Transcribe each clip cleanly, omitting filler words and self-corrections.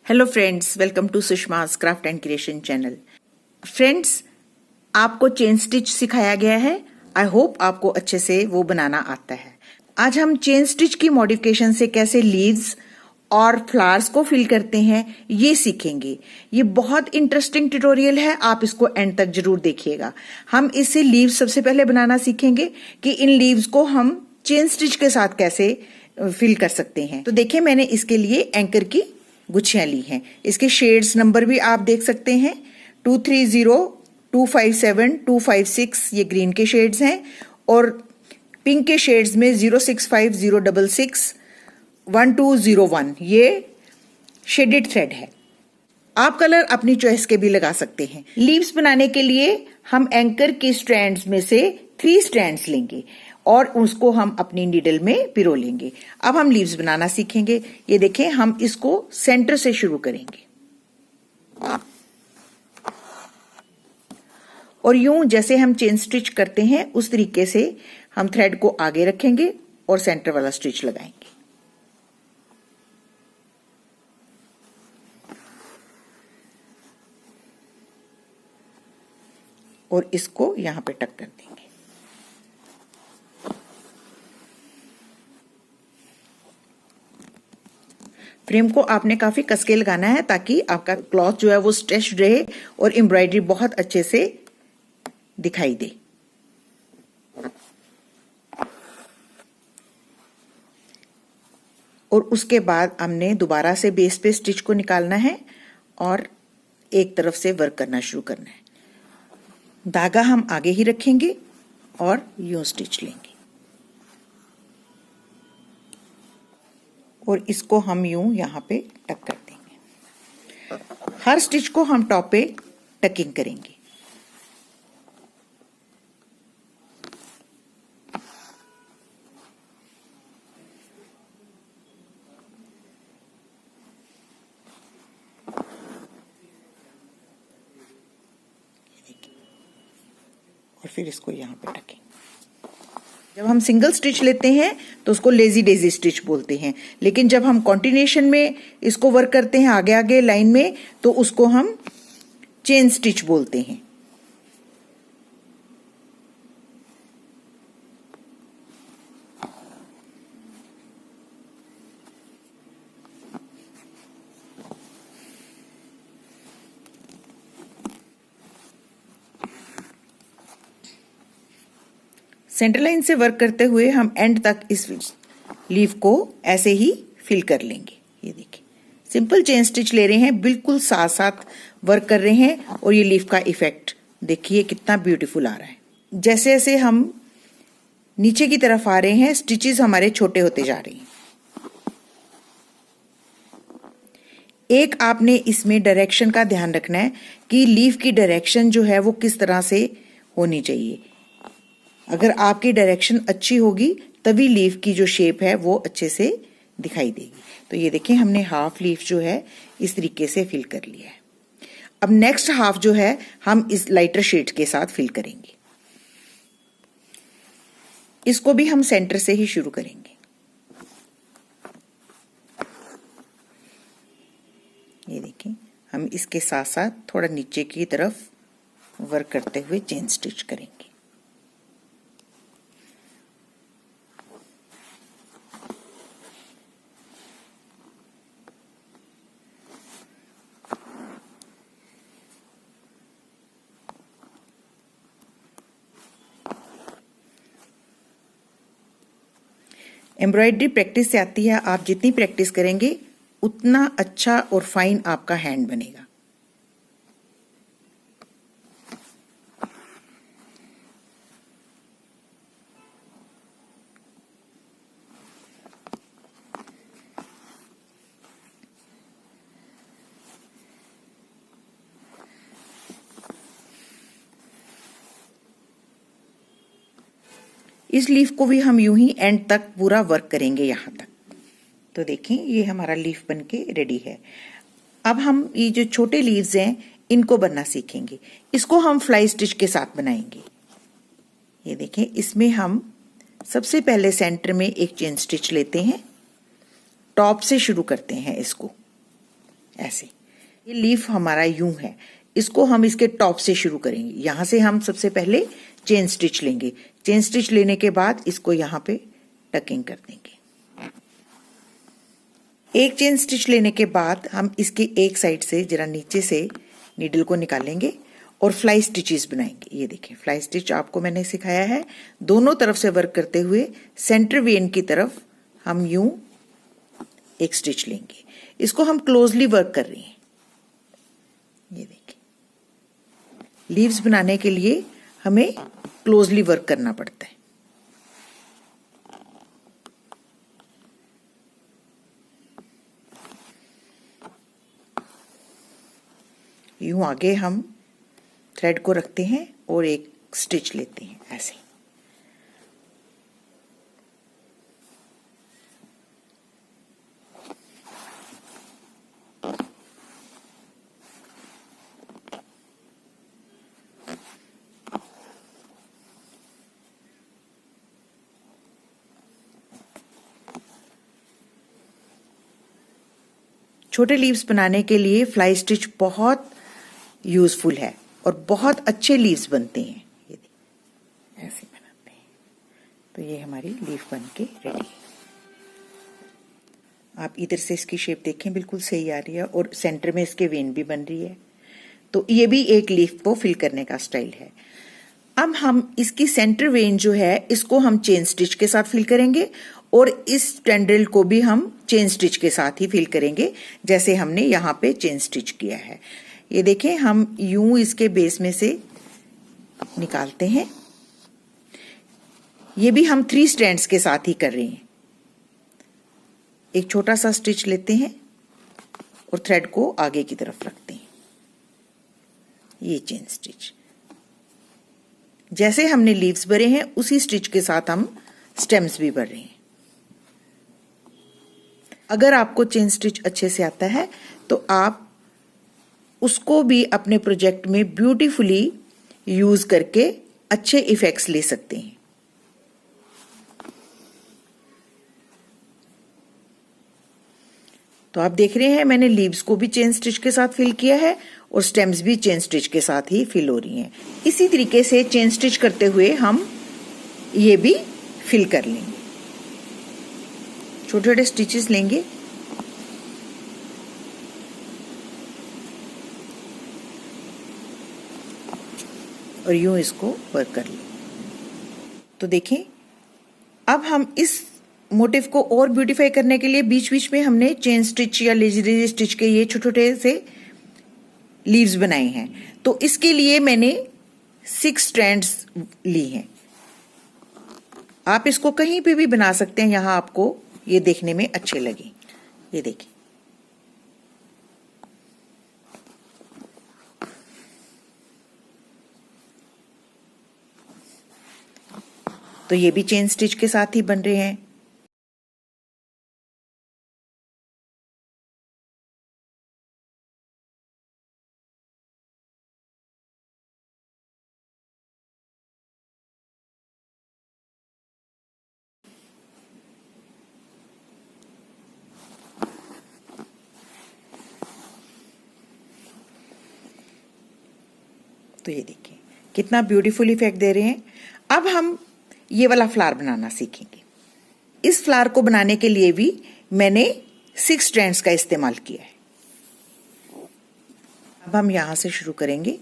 Hello friends, welcome to Sushma's craft and creation channel. Friends, आपको chain stitch सिखाया गया है। आई होप आपको अच्छे से वो बनाना आता है। आज हम चेन स्टिच की मॉडिफिकेशन से कैसे लीव्स और फ्लावर्स को फिल करते हैं ये सीखेंगे। ये बहुत इंटरेस्टिंग ट्यूटोरियल है, आप इसको एंड तक जरूर देखिएगा। हम इससे लीव्स सबसे पहले बनाना सीखेंगे कि इन लीव्स को हम चेन स्टिच के साथ कैसे फिल कर सकते हैं। तो देखिए, मैंने इसके लिए एंकर की गुच्छियां ली हैं। इसके शेड्स नंबर भी आप देख सकते हैं, 230, 257, 256 ये ग्रीन के शेड्स हैं और पिंक के शेड्स में 065, 066, 1201 ये शेडेड थ्रेड है। आप कलर अपनी चॉइस के भी लगा सकते हैं। लीव्स बनाने के लिए हम एंकर के स्ट्रैंड्स में से 3 स्ट्रैंड्स लेंगे और उसको हम अपनी नीडल में पिरो लेंगे। अब हम लीव्स बनाना सीखेंगे। ये देखें, हम इसको सेंटर से शुरू करेंगे और यूं जैसे हम चेन स्टिच करते हैं उस तरीके से हम थ्रेड को आगे रखेंगे और सेंटर वाला स्टिच लगाएंगे और इसको यहां पे टक कर देंगे। फ्रेम को आपने काफी कसके लगाना है ताकि आपका क्लॉथ जो है वो स्ट्रेच्ड रहे और एम्ब्रॉयडरी बहुत अच्छे से दिखाई दे। और उसके बाद हमने दोबारा से बेस पे स्टिच को निकालना है और एक तरफ से वर्क करना शुरू करना है। धागा हम आगे ही रखेंगे और यूं स्टिच लेंगे और इसको हम यूं यहां पे टक कर देंगे। हर स्टिच को हम टॉप पे टकिंग करेंगे। और फिर इसको यहां पे टकेंगे। जब हम सिंगल स्टिच लेते हैं तो उसको लेजी डेजी स्टिच बोलते हैं, लेकिन जब हम कॉन्टिन्यूएशन में इसको वर्क करते हैं आगे आगे लाइन में तो उसको हम चेन स्टिच बोलते हैं। सेंटर लाइन से वर्क करते हुए हम एंड तक इस लीफ को ऐसे ही फिल कर लेंगे। ये देखिए, सिंपल चेन स्टिच ले रहे हैं, बिल्कुल साथ साथ वर्क कर रहे हैं और ये लीफ का इफेक्ट देखिए कितना ब्यूटीफुल आ रहा है। जैसे जैसे हम नीचे की तरफ आ रहे हैं स्टिचेस हमारे छोटे होते जा रहे हैं। एक आपने इसमें डायरेक्शन का ध्यान रखना है कि लीफ की डायरेक्शन जो है वो किस तरह से होनी चाहिए। अगर आपकी डायरेक्शन अच्छी होगी तभी लीफ की जो शेप है वो अच्छे से दिखाई देगी। तो ये देखें, हमने हाफ लीफ जो है इस तरीके से फिल कर लिया है। अब नेक्स्ट हाफ जो है हम इस लाइटर शेड के साथ फिल करेंगे। इसको भी हम सेंटर से ही शुरू करेंगे। ये देखें, हम इसके साथ साथ थोड़ा नीचे की तरफ वर्क करते हुए चेन स्टिच करेंगे। एम्ब्रॉयडरी प्रैक्टिस से आती है। आप जितनी प्रैक्टिस करेंगे उतना अच्छा और फाइन आपका हैंड बनेगा। इस लीफ को भी हम यूं ही एंड तक पूरा वर्क करेंगे यहां तक। तो देखें, ये हमारा लीफ बनके रेडी है। अब हम ये जो छोटे लीव्स हैं इनको बनना सीखेंगे। इसको हम फ्लाई स्टिच के साथ बनाएंगे। ये देखें, इसमें हम सबसे पहले सेंटर में एक चेन स्टिच लेते हैं, टॉप से शुरू करते हैं इसको ऐसे। ये लीफ हमारा यूं है, इसको हम इसके टॉप से शुरू करेंगे। यहां से हम सबसे पहले चेन स्टिच लेंगे। चेन स्टिच लेने के बाद इसको यहां पे टकिंग कर देंगे। एक चेन स्टिच लेने के बाद हम इसकी एक साइड से जरा नीचे से नीडल को निकालेंगे और फ्लाई स्टिचेस बनाएंगे। ये देखिए फ्लाई स्टिच आपको मैंने सिखाया है। दोनों तरफ से वर्क करते हुए सेंटर वेन की तरफ हम यूं एक स्टिच लेंगे। इसको हम क्लोजली वर्क कर रहे हैं। ये देखिए लीव्स बनाने के लिए हमें क्लोजली वर्क करना पड़ता है। यूं आगे हम थ्रेड को रखते हैं और एक स्टिच लेते हैं ऐसे। छोटे लीव्स बनाने के लिए फ्लाई स्टिच बहुत यूजफुल है और बहुत अच्छे लीव्स बनते हैं। ये ऐसे बनाते हैं तो ये हमारी लीफ बन के रेडी है। आप इधर से इसकी शेप देखें, बिल्कुल सही आ रही है और सेंटर में इसके वेन भी बन रही है। तो ये भी एक लीफ को फिल करने का स्टाइल है। अब हम इसकी सेंटर वेन जो है इसको हम चेन स्टिच के साथ फिल करेंगे और इस टेंड्रिल को भी हम चेन स्टिच के साथ ही फिल करेंगे जैसे हमने यहाँ पे चेन स्टिच किया है। ये देखें हम यूं इसके बेस में से निकालते हैं। ये भी हम 3 स्ट्रैंड्स के साथ ही कर रहे हैं। एक छोटा सा स्टिच लेते हैं और थ्रेड को आगे की तरफ रखते हैं। ये चेन स्टिच जैसे हमने लीव्स भरे हैं उसी स्टिच के साथ हम स्टेम्स भी भर रहे हैं। अगर आपको चेन स्टिच अच्छे से आता है तो आप उसको भी अपने प्रोजेक्ट में ब्यूटीफुली यूज करके अच्छे इफेक्ट्स ले सकते हैं। तो आप देख रहे हैं मैंने लीव्स को भी चेन स्टिच के साथ फिल किया है और स्टेम्स भी चेन स्टिच के साथ ही फिल हो रही हैं। इसी तरीके से चेन स्टिच करते हुए हम ये भी फिल कर लेंगे। छोटे छोटे स्टिचेस लेंगे और यूं इसको वर्क कर लें। तो देखें अब हम इस मोटिव को और ब्यूटीफाई करने के लिए बीच बीच में हमने चेन स्टिच या लेजरी स्टिच के ये छोटे छोटे से लीव्स बनाए हैं। तो इसके लिए मैंने 6 स्ट्रैंड्स ली हैं। आप इसको कहीं पे भी बना सकते हैं, यहां आपको ये देखने में अच्छे लगे। ये देखिए तो ये भी चेन स्टिच के साथ ही बन रहे हैं। तो ये देखिए कितना ब्यूटीफुल इफेक्ट दे रहे हैं। अब हम ये वाला फ्लावर बनाना सीखेंगे। इस फ्लावर को बनाने के लिए भी मैंने 6 स्ट्रैंड्स का इस्तेमाल किया है। अब हम यहां से शुरू करेंगे।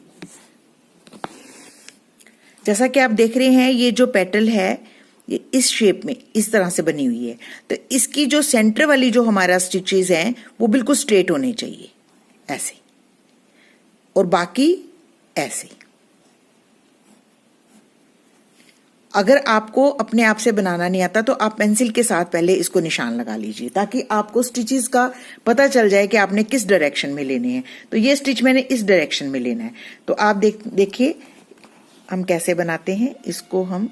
जैसा कि आप देख रहे हैं ये जो पेटल है ये इस शेप में इस तरह से बनी हुई है। तो इसकी जो सेंटर वाली जो हमारा स्टिचेस हैं वो बिल्कुल स्ट्रेट होने चाहिए ऐसे, और बाकी ऐसे। अगर आपको अपने आप से बनाना नहीं आता तो आप पेंसिल के साथ पहले इसको निशान लगा लीजिए ताकि आपको स्टिचेस का पता चल जाए कि आपने किस डायरेक्शन में लेने हैं। तो ये स्टिच मैंने इस डायरेक्शन में लेना है। तो आप देखिए हम कैसे बनाते हैं। इसको हम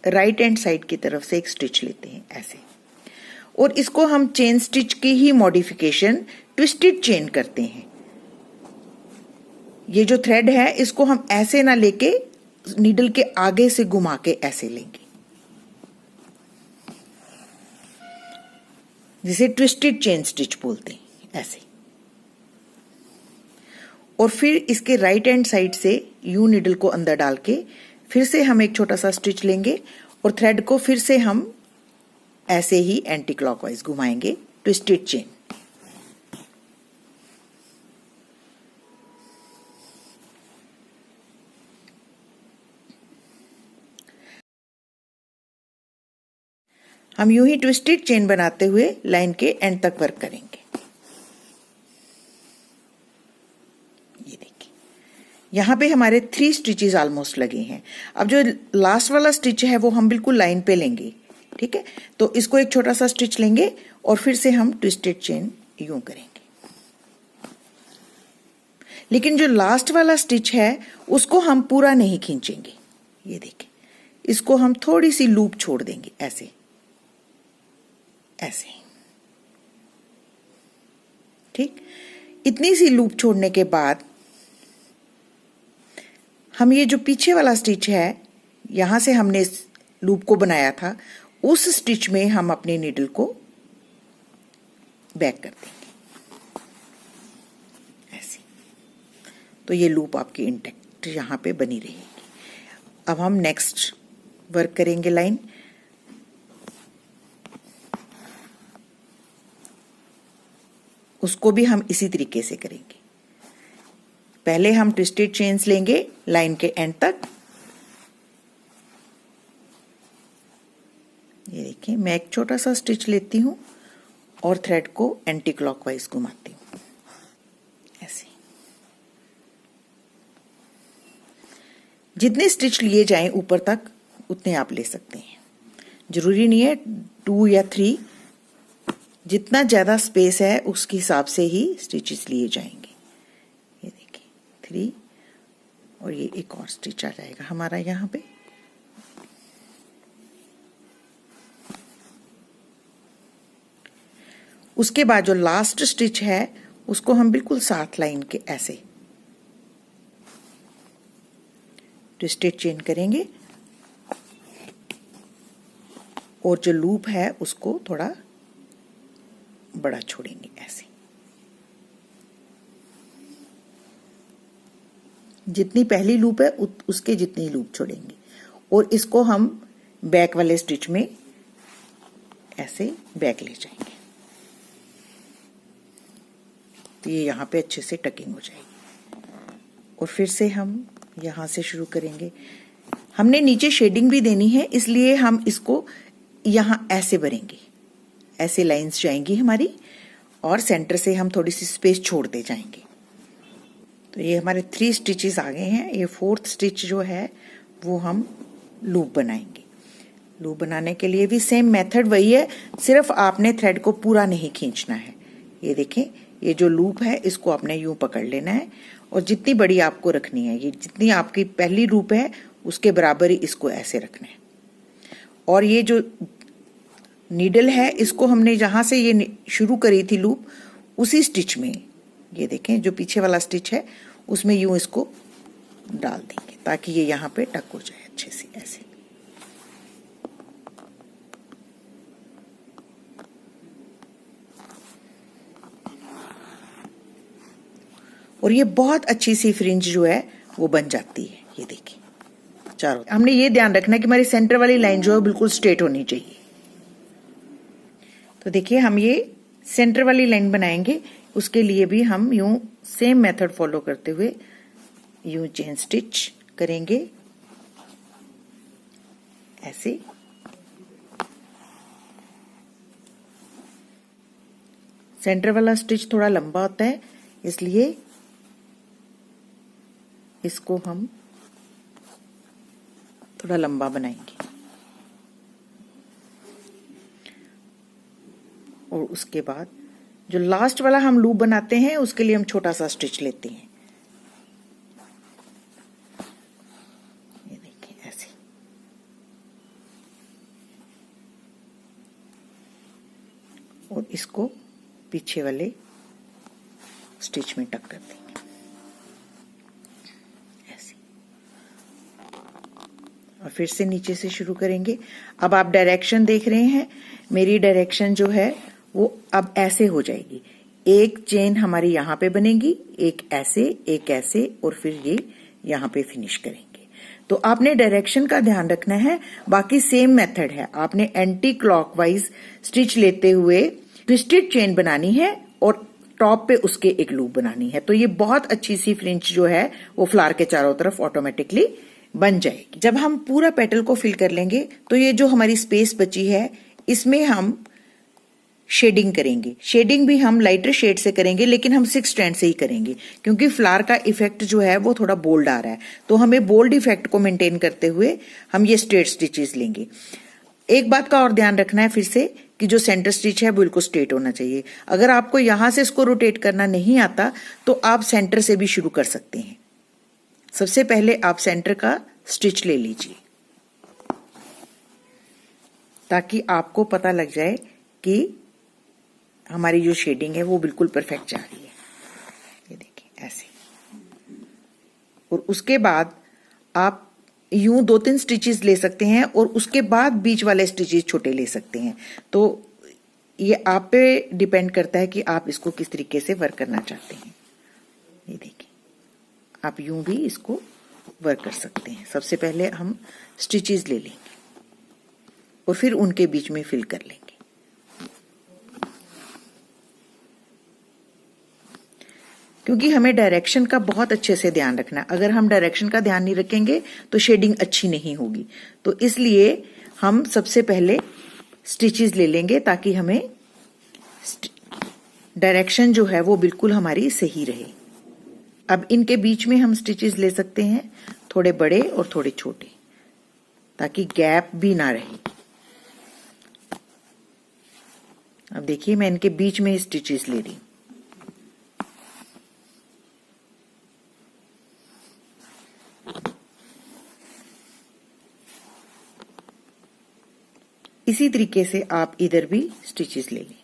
राइट हैंड साइड की तरफ से एक स्टिच लेते हैं ऐसे, और इसको हम चेन स्टिच की ही मॉडिफिकेशन ट्विस्टेड चेन करते हैं। ये जो थ्रेड है इसको हम ऐसे ना लेके नीडल के आगे से घुमा के ऐसे लेंगे। जिसे ट्विस्टेड चेन स्टिच बोलते हैं, ऐसे। और फिर इसके राइट हैंड साइड से यूं नीडल को अंदर डाल के फिर से हम एक छोटा सा स्टिच लेंगे और थ्रेड को फिर से हम ऐसे ही एंटी क्लॉकवाइज घुमाएंगे, ट्विस्टेड चेन। हम यूं ही ट्विस्टेड चेन बनाते हुए लाइन के एंड तक वर्क करेंगे। ये देखिए, यहां पे हमारे 3 स्टिचेस ऑलमोस्ट लगे हैं। अब जो लास्ट वाला स्टिच है वो हम बिल्कुल लाइन पे लेंगे, ठीक है। तो इसको एक छोटा सा स्टिच लेंगे और फिर से हम ट्विस्टेड चेन यूं करेंगे। लेकिन जो लास्ट वाला स्टिच है उसको हम पूरा नहीं खींचेंगे। ये देखिए, इसको हम थोड़ी सी लूप छोड़ देंगे, ऐसे ऐसे, ठीक। इतनी सी लूप छोड़ने के बाद हम ये जो पीछे वाला स्टिच है, यहां से हमने इस लूप को बनाया था, उस स्टिच में हम अपने नीडल को बैक कर देंगे, ऐसे। तो ये लूप आपकी इंटैक्ट यहां पे बनी रहेगी। अब हम नेक्स्ट वर्क करेंगे लाइन। उसको भी हम इसी तरीके से करेंगे। पहले हम ट्विस्टेड चेन्स लेंगे लाइन के एंड तक। ये देखिए, मैं एक छोटा सा स्टिच लेती हूं और थ्रेड को एंटी क्लॉकवाइज घुमाती हूं, ऐसे। जितने स्टिच लिए जाएं ऊपर तक उतने आप ले सकते हैं, जरूरी नहीं है 2 या 3। जितना ज्यादा स्पेस है उसके हिसाब से ही स्टिचेस लिए जाएंगे। ये देखिए 3 और ये एक और स्टिच आ जाएगा हमारा यहाँ पे। उसके बाद जो लास्ट स्टिच है उसको हम बिल्कुल साथ लाइन के ऐसे ट्विस्टेड चेन करेंगे और जो लूप है उसको थोड़ा बड़ा छोड़ेंगे, ऐसे। जितनी पहली लूप है उसके जितनी लूप छोड़ेंगे और इसको हम बैक वाले स्टिच में ऐसे बैक ले जाएंगे। तो ये यहाँ पे अच्छे से टकिंग हो जाएगी। और फिर से हम यहाँ से शुरू करेंगे। हमने नीचे शेडिंग भी देनी है, इसलिए हम इसको यहाँ ऐसे भरेंगे, ऐसे लाइंस जाएंगी हमारी और सेंटर से हम थोड़ी सी स्पेस छोड़ते जाएंगे। तो ये हमारे 3 स्टिचेस आ गए हैं। ये 4th स्टिच जो है वो हम लूप बनाएंगे। लूप बनाने के लिए भी सेम मेथड वही है, सिर्फ आपने थ्रेड को पूरा नहीं खींचना है। ये देखें, ये जो लूप है इसको आपने यूं पकड़ लेना है और जितनी बड़ी आपको रखनी है, ये जितनी आपकी पहली लूप है उसके बराबर ही इसको ऐसे रखना है। और ये जो नीडल है इसको हमने जहां से ये शुरू करी थी लूप, उसी स्टिच में, ये देखें जो पीछे वाला स्टिच है उसमें यूं इसको डाल देंगे ताकि ये यहाँ पे टक हो जाए अच्छे से, ऐसे। और ये बहुत अच्छी सी फ्रिंज जो है वो बन जाती है। ये देखिए चारों, हमने ये ध्यान रखना है कि हमारी सेंटर वाली लाइन जो है बिल्कुल स्ट्रेट होनी चाहिए। तो देखिए, हम ये सेंटर वाली लाइन बनाएंगे, उसके लिए भी हम यूं सेम मेथड फॉलो करते हुए यूं चेन स्टिच करेंगे, ऐसे। सेंटर वाला स्टिच थोड़ा लंबा होता है, इसलिए इसको हम थोड़ा लंबा बनाएंगे। और उसके बाद जो लास्ट वाला हम लूप बनाते हैं उसके लिए हम छोटा सा स्टिच लेते हैं, ये देखिए ऐसे। और इसको पीछे वाले स्टिच में टक कर देंगे, ऐसे। और फिर से नीचे से शुरू करेंगे। अब आप डायरेक्शन देख रहे हैं, मेरी डायरेक्शन जो है वो अब ऐसे हो जाएगी। एक चेन हमारी यहाँ पे बनेगी, एक ऐसे और फिर ये यहाँ पे फिनिश करेंगे। तो आपने डायरेक्शन का ध्यान रखना है। बाकी सेम मेथड है, आपने एंटी क्लॉकवाइज स्टिच लेते हुए ट्विस्टेड चेन बनानी है और टॉप पे उसके एक लूप बनानी है। तो ये बहुत अच्छी सी फ्रिंज जो है वो फ्लावर के चारों तरफ ऑटोमेटिकली बन जाएगी। जब हम पूरा पेटल को फिल कर लेंगे तो ये जो हमारी स्पेस बची है इसमें हम शेडिंग करेंगे। शेडिंग भी हम लाइटर शेड से करेंगे, लेकिन हम 6 स्ट्रैंड से ही करेंगे क्योंकि फ्लावर का इफेक्ट जो है वो थोड़ा बोल्ड आ रहा है। तो हमें बोल्ड इफेक्ट को मेंटेन करते हुए हम ये स्ट्रेट स्टिचेस लेंगे। एक बात का और ध्यान रखना है फिर से कि जो सेंटर स्टिच है बिल्कुल स्ट्रेट होना चाहिए। अगर आपको यहां से इसको रोटेट करना नहीं आता तो आप सेंटर से भी शुरू कर सकते हैं। सबसे पहले आप सेंटर का स्टिच ले लीजिए ताकि आपको पता लग जाए कि हमारी जो शेडिंग है वो बिल्कुल परफेक्ट जा रही है। ये देखिए ऐसे। और उसके बाद आप यूं 2-3 स्टिचेस ले सकते हैं और उसके बाद बीच वाले स्टिचेस छोटे ले सकते हैं। तो ये आप पे डिपेंड करता है कि आप इसको किस तरीके से वर्क करना चाहते हैं। ये देखिए, आप यूं भी इसको वर्क कर सकते हैं। सबसे पहले हम स्टिचेस ले लेंगे और फिर उनके बीच में फिल कर लेंगे। क्योंकि हमें डायरेक्शन का बहुत अच्छे से ध्यान रखना है। अगर हम डायरेक्शन का ध्यान नहीं रखेंगे तो शेडिंग अच्छी नहीं होगी। तो इसलिए हम सबसे पहले स्टिचेस ले लेंगे ताकि हमें डायरेक्शन जो है वो बिल्कुल हमारी सही रहे। अब इनके बीच में हम स्टिचेस ले सकते हैं, थोड़े बड़े और थोड़े छोटे, ताकि गैप भी ना रहे। अब देखिए मैं इनके बीच में स्टिचेस ले रही हूं। इसी तरीके से आप इधर भी स्टिचेस ले लें।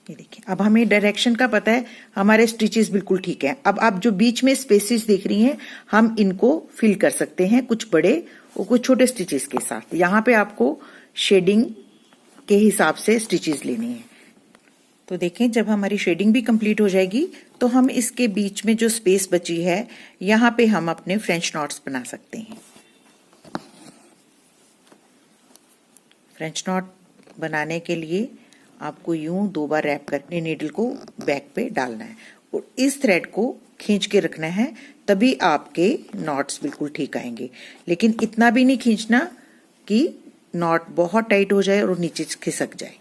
ये देखिए, अब हमें डायरेक्शन का पता है, हमारे स्टिचेस बिल्कुल ठीक है। अब आप जो बीच में स्पेसेस देख रही हैं हम इनको फिल कर सकते हैं, कुछ बड़े और कुछ छोटे स्टिचेस के साथ। यहाँ पे आपको शेडिंग के हिसाब से स्टिचेस लेने हैं। तो देखें, जब हमारी शेडिंग भी कंप्लीट हो जाएगी तो हम इसके बीच में जो स्पेस बची है यहाँ पे हम अपने फ्रेंच नॉट्स बना सकते हैं। फ्रेंच नॉट बनाने के लिए आपको यूं 2 बार रैप करके नीडल को बैक पे डालना है और इस थ्रेड को खींच के रखना है, तभी आपके नॉट्स बिल्कुल ठीक आएंगे। लेकिन इतना भी नहीं खींचना कि नॉट बहुत टाइट हो जाए और नीचे खिसक जाए।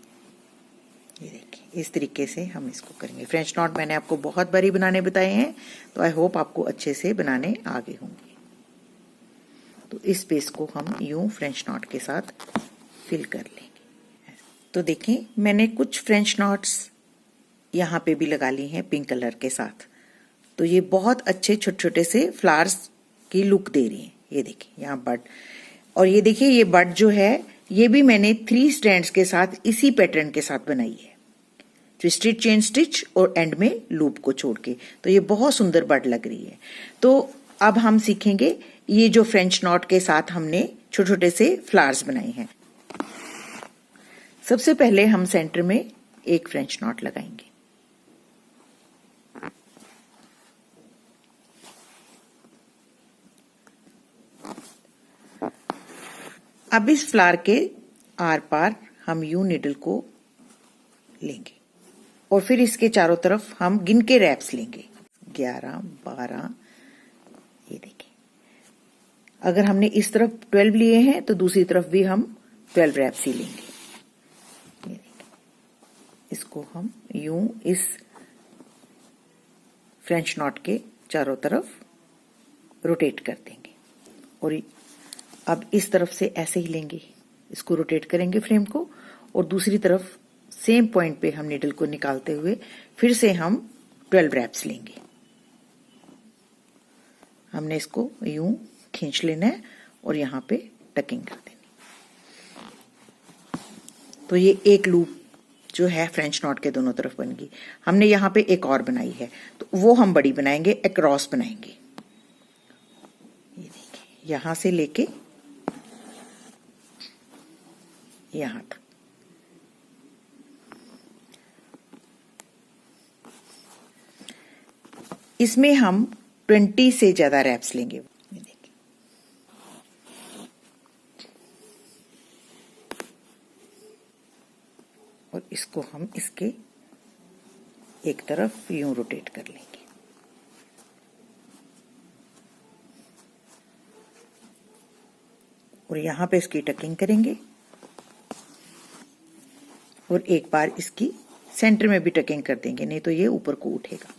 ये देखिए, इस तरीके से हम इसको करेंगे। फ्रेंच नॉट मैंने आपको बहुत बारी बनाने बताए हैं, तो आई होप आपको अच्छे से बनाने आ गए होंगे। तो इस स्पेस को हम यूं फ्रेंच नॉट के साथ फिल कर लेंगे। तो देखें, मैंने कुछ फ्रेंच नॉट्स यहाँ पे भी लगा ली हैं पिंक कलर के साथ। तो ये बहुत अच्छे छोटे छोटे से फ्लावर्स की लुक दे रही हैं। ये देखिए यहाँ बड, और ये देखिए ये बड जो है ये भी मैंने 3 स्ट्रैंड्स के साथ इसी पैटर्न के साथ बनाई है, ट्विस्टेड चेन स्टिच और एंड में लूप को छोड़ के। तो ये बहुत सुंदर बड लग रही है। तो अब हम सीखेंगे ये जो फ्रेंच नॉट के साथ हमने छोटे छोटे से फ्लावर्स बनाए हैं। सबसे पहले हम सेंटर में एक फ्रेंच नॉट लगाएंगे। अब इस फ्लावर के आर पार हम यूं निडल को लेंगे और फिर इसके चारों तरफ हम गिन के रैप्स लेंगे, 11, 12। ये देखिए, अगर हमने इस तरफ 12 लिए हैं तो दूसरी तरफ भी हम 12 रैप्स ही लेंगे। ये देखिए, इसको हम यूं इस फ्रेंच नॉट के चारों तरफ रोटेट कर देंगे और अब इस तरफ से ऐसे ही लेंगे, इसको रोटेट करेंगे फ्रेम को, और दूसरी तरफ सेम पॉइंट पे हम नीडल को निकालते हुए फिर से हम 12 रैप्स लेंगे। हमने इसको यूं खींच लेना है और यहाँ पे टकिंग कर देनी। तो ये एक लूप जो है फ्रेंच नॉट के दोनों तरफ बन गई। हमने यहाँ पे एक और बनाई है, तो वो हम बड़ी बनाएंगे, अक्रॉस बनाएंगे। ये देखिए, यहां से लेके यहां तक। इसमें हम 20 से ज्यादा रैप्स लेंगे। ये देखिए, और इसको हम इसके एक तरफ यूं रोटेट कर लेंगे। और यहां पे इसकी टकिंग करेंगे और एक बार इसकी सेंटर में भी टकिंग कर देंगे, नहीं तो ये ऊपर को उठेगा।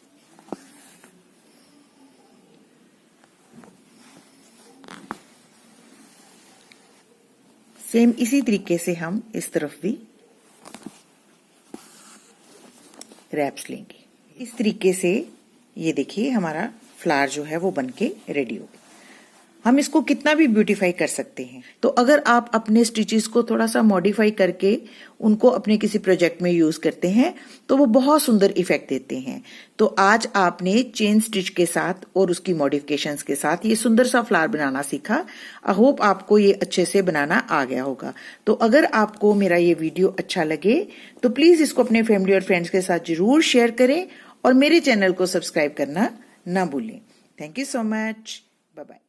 सेम इसी तरीके से हम इस तरफ भी रैप्स लेंगे। इस तरीके से ये देखिए हमारा फ्लावर जो है वो बनके रेडी हो गया। हम इसको कितना भी ब्यूटीफाई कर सकते हैं। तो अगर आप अपने स्टिचेस को थोड़ा सा मॉडिफाई करके उनको अपने किसी प्रोजेक्ट में यूज करते हैं तो वो बहुत सुंदर इफेक्ट देते हैं। तो आज आपने चेन स्टिच के साथ और उसकी मॉडिफिकेशंस के साथ ये सुंदर सा फ्लावर बनाना सीखा। आई होप आपको ये अच्छे से बनाना आ गया होगा। तो अगर आपको मेरा ये वीडियो अच्छा लगे तो प्लीज इसको अपने फैमिली और फ्रेंड्स के साथ जरूर शेयर करें और मेरे चैनल को सब्सक्राइब करना ना भूलें। Thank you so much. Bye bye.